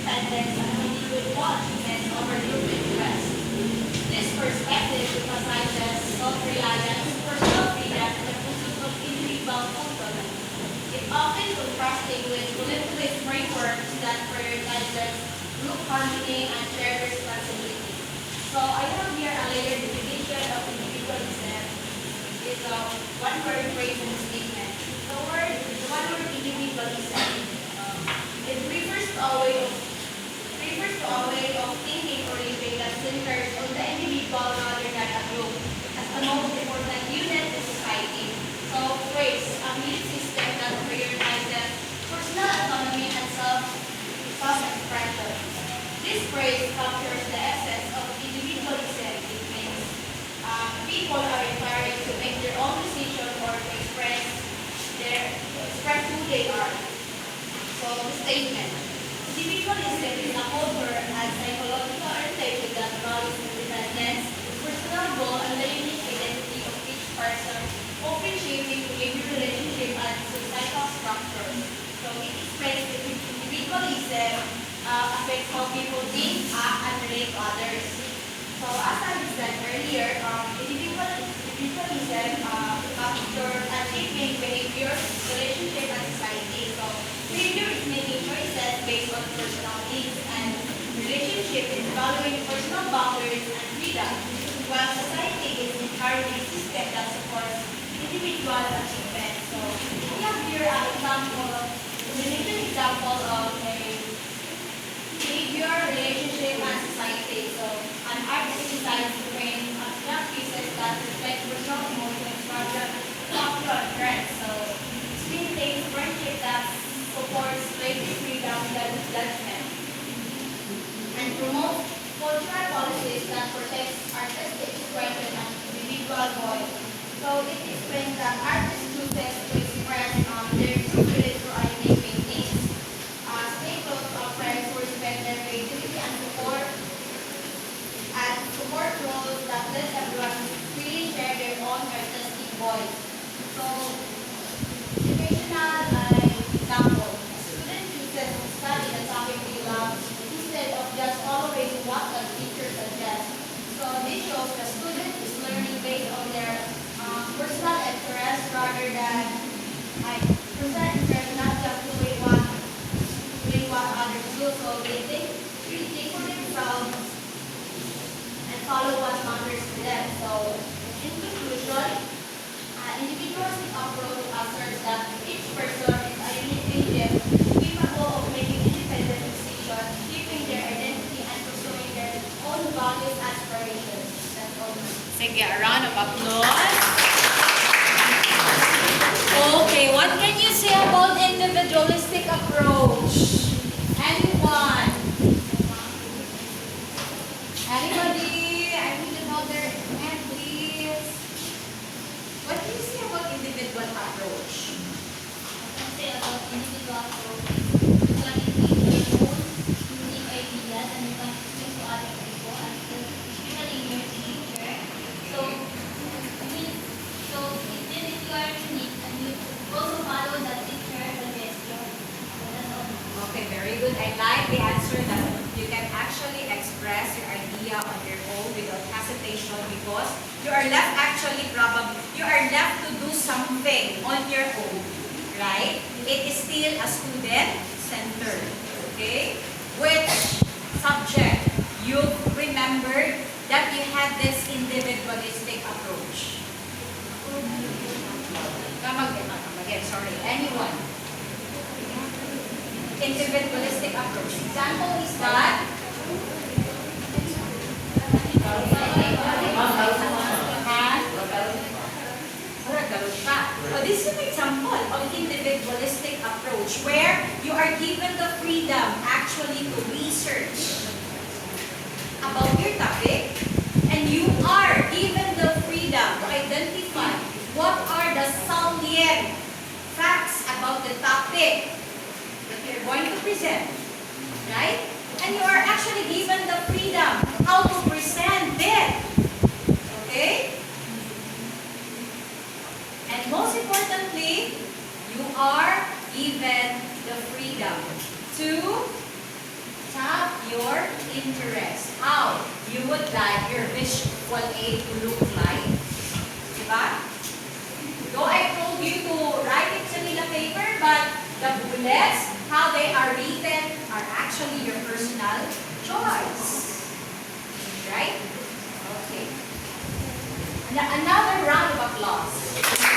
independence and individual achievements over group interest. This perspective emphasizes self-reliance, personal freedom, and the pursuit of individual fulfillment. It often contrasting with collectivist frameworks that prioritizes group harmony and shared responsibility. So I have here a layered definition of individualism. It's a one-word phrase in the statement. The one-word individualism. It refers to a way of thinking or living that centers on the individual rather than a group as the most important unit in society. So phrase, a belief system that prioritizes personal autonomy and self-expression. This phrase captures the essence of individualism. It means people are encouraged to make their own decisions or to express who they are. So the statement. Individualism is a culture and psychological orientation that values independence, personal goal, and the unique identity of each person, often shaping behavior, relationship, and societal structure. So it expresses that individualism affects how people think, act, and relate to others. So as I said earlier, individualism captures and shaping behavior, relationship, and society. So behavior is making choices based on personal needs, and relationship is valuing personal boundaries and freedom, while society is encouraging a system that supports individual achievement. So we have here an example of a behavior, relationship, and society. So an artist decides to paint abstract pieces that reflect personal emotions rather than popular trends. So screen takes friendship that supports creative freedom than judgment, and promotes cultural policies that protect artistic expression and individual voice. So it explains that artists chooses to express their true feelings through animated paintings. Stakeholders of friends who respect their creativity and support roles that let everyone freely share their own artistic voice. So educational example. A student chooses to study the topic they love instead of just following what the teacher suggests. So this shows the student is learning based on their personal interest rather than personal interest, not just doing what others do. So they think for themselves and follow what matters to them. So in conclusion, individualistic approach asserts that each person is a unique agent capable of making independent decisions, keeping their identity, and pursuing their own values and aspirations. That's all. Sige, a round of applause. Okay, what can you say about individualistic approach? Anyone? Anybody? I need to know their hand, please. What can you say about individual approach? Say about individual approach. You can include your own unique ideas and you can explain to other people, and especially your teacher. So even if you are unique and you also follow the teacher suggestion. So that's all. Okay, very good. I like the answer that you can actually express your idea on your own without hesitation, because you are left to do something on your own, right? It is still a student-centered, okay? Which subject you remembered that you had this individualistic approach? Come again, sorry. Anyone? Individualistic approach. Example is that this is an example of individualistic approach where you are given the freedom actually to research about your topic, and you are given the freedom to identify what are the salient facts about the topic that you're going to present, right? And you are actually given the freedom how to present it, okay? And most importantly, you are given the freedom to would like your visual aid to look like. Diba? Though I told you to write it sa nila paper, but the bullets, how they are written, are actually your personal choice. Right? Okay. Another round of applause.